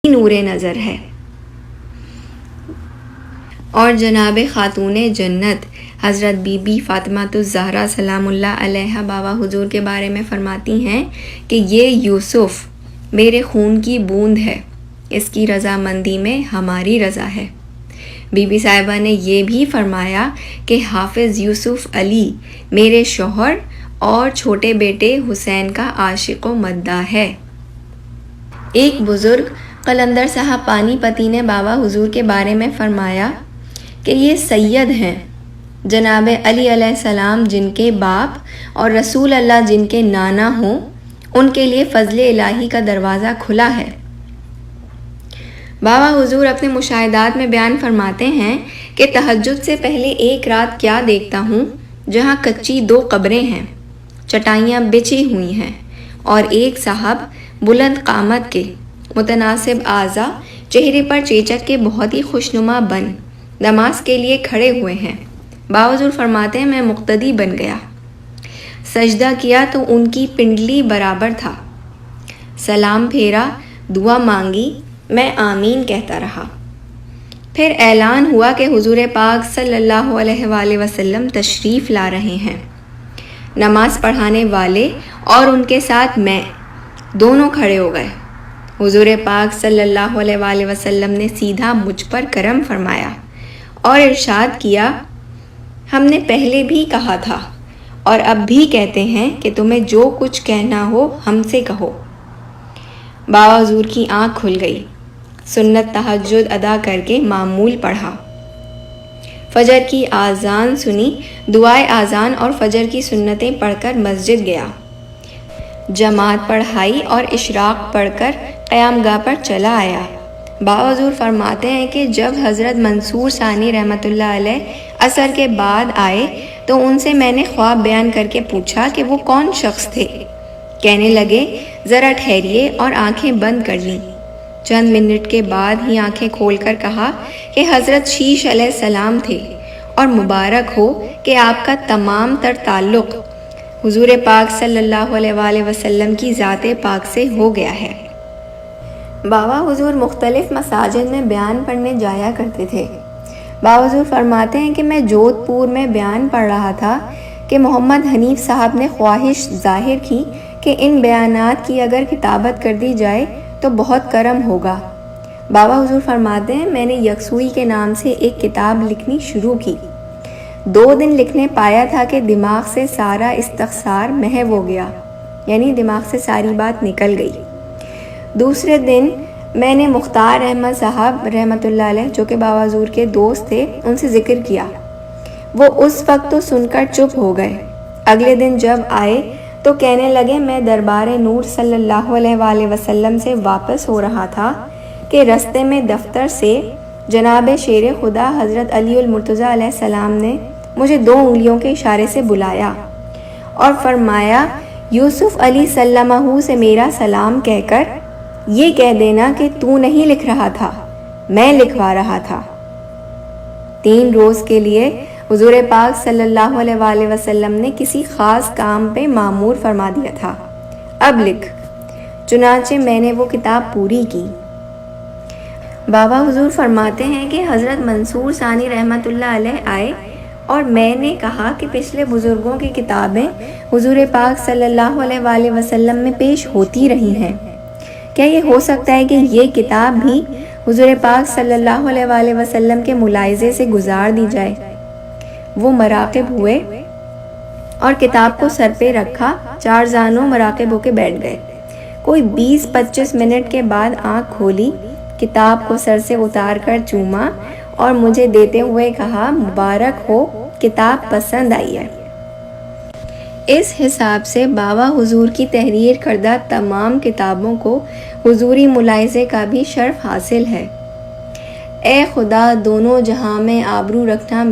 نور نظر ہے۔ اور جناب خاتون جنت حضرت بی بی فاطمہ الزہرا سلام اللہ علیہا بابا حضور کے بارے میں فرماتی ہیں کہ یہ یوسف میرے خون کی بوند ہے، اس کی رضامندی میں ہماری رضا ہے۔ بی بی صاحبہ نے یہ بھی فرمایا کہ حافظ یوسف علی میرے شوہر اور چھوٹے بیٹے حسین کا عاشق و مداح ہے۔ ایک بزرگ قلندر صاحب پانی پتی نے بابا حضور کے بارے میں فرمایا کہ یہ سید ہیں، جناب علی علیہ السلام جن کے باپ اور رسول اللہ جن کے نانا ہوں، ان کے لیے فضل الہی کا دروازہ کھلا ہے۔ بابا حضور اپنے مشاہدات میں بیان فرماتے ہیں کہ تہجد سے پہلے ایک رات کیا دیکھتا ہوں جہاں کچی 2 قبریں ہیں، چٹائیاں بچھی ہوئی ہیں، اور ایک صاحب بلند قامت کے، متناسب اعضاء، چہرے پر چیچک کے بہت ہی خوشنما بن نماز کے لیے کھڑے ہوئے ہیں۔ بابا حضور فرماتے ہیں میں مقتدی بن گیا، سجدہ کیا تو ان کی پنڈلی برابر تھا، سلام پھیرا، دعا مانگی، میں آمین کہتا رہا۔ پھر اعلان ہوا کہ حضور پاک صلی اللہ علیہ وآلہ وسلم تشریف لا رہے ہیں۔ نماز پڑھانے والے اور ان کے ساتھ میں دونوں کھڑے ہو گئے۔ حضور پاک صلی اللہ علیہ وآلہ وسلم نے سیدھا مجھ پر کرم فرمایا اور ارشاد کیا، ہم نے پہلے بھی کہا تھا اور اب بھی کہتے ہیں کہ تمہیں جو کچھ کہنا ہو ہم سے کہو۔ بابا حضور کی آنکھ کھل گئی، سنت تہجد ادا کر کے معمول پڑھا، فجر کی آذان سنی، دعائے آذان اور فجر کی سنتیں پڑھ کر مسجد گیا، جماعت پڑھائی اور اشراق پڑھ کر قیام گاہ پر چلا آیا۔ بابا حضور فرماتے ہیں کہ جب حضرت منصور ثانی رحمۃ اللہ علیہ عصر کے بعد آئے تو ان سے میں نے خواب بیان کر کے پوچھا کہ وہ کون شخص تھے؟ کہنے لگے ذرا ٹھہریے، اور آنکھیں بند کر لیں۔ چند منٹ کے بعد ہی آنکھیں کھول کر کہا کہ حضرت شیش علیہ السلام تھے، اور مبارک ہو کہ آپ کا تمام تر تعلق حضور پاک صلی اللہ علیہ وآلہ وسلم کی ذات پاک سے ہو گیا ہے۔ بابا حضور مختلف مساجد میں بیان پڑھنے جایا کرتے تھے۔ بابا حضور فرماتے ہیں کہ میں جودھ پور میں بیان پڑھ رہا تھا کہ محمد حنیف صاحب نے خواہش ظاہر کی کہ ان بیانات کی اگر کتابت کر دی جائے تو بہت کرم ہوگا۔ بابا حضور فرماتے ہیں میں نے یکسوئی کے نام سے ایک کتاب لکھنی شروع کی، 2 دن لکھنے پایا تھا کہ دماغ سے سارا استخسار محو ہو گیا، یعنی دماغ سے ساری بات نکل گئی۔ دوسرے دن میں نے مختار احمد صاحب رحمۃ اللہ علیہ جو کہ بابا حضور کے دوست تھے ان سے ذکر کیا، وہ اس وقت تو سن کر چپ ہو گئے۔ اگلے دن جب آئے تو کہنے لگے میں دربار نور صلی اللہ علیہ وآلہ وسلم سے واپس ہو رہا تھا کہ رستے میں دفتر سے جناب شیر خدا حضرت علی المرتضیٰ علیہ السلام نے مجھے 2 انگلیوں کے اشارے سے بلایا اور فرمایا یوسف علی سلمہ سے میرا سلام کہہ کر یہ کہہ دینا کہ تو نہیں لکھ رہا تھا، میں لکھوا رہا تھا۔ 3 روز کے لیے حضور پاک صلی اللہ علیہ وآلہ وسلم نے کسی خاص کام پہ معمور فرما دیا تھا، اب لکھ۔ چنانچہ میں نے وہ کتاب پوری کی۔ بابا حضور فرماتے ہیں کہ حضرت منصور ثانی رحمۃ اللہ علیہ آئے اور میں نے کہا کہ پچھلے بزرگوں کی کتابیں حضور پاک صلی اللہ علیہ وآلہ وسلم میں پیش ہوتی رہی ہیں، کیا یہ ہو سکتا ہے کہ یہ کتاب بھی حضور پاک صلی اللہ علیہ وآلہ وسلم کے ملاحظے سے گزار دی جائے؟ وہ مراقب ہوئے اور کتاب کو سر پہ رکھا، 4 زانوں مراقب ہو کے بیٹھ گئے۔ کوئی 20-25 منٹ کے بعد آنکھ کھولی، کتاب کو سر سے اتار کر چوما اور مجھے دیتے ہوئے کہا مبارک ہو، کتاب پسند آئی ہے۔ اس حساب سے بابا حضور کی تحریر کردہ تمام کتابوں کو حضوری ملاحظے کا بھی شرف حاصل ہے۔ اے خدا، دونوں جہاں میں آبرو رکھنا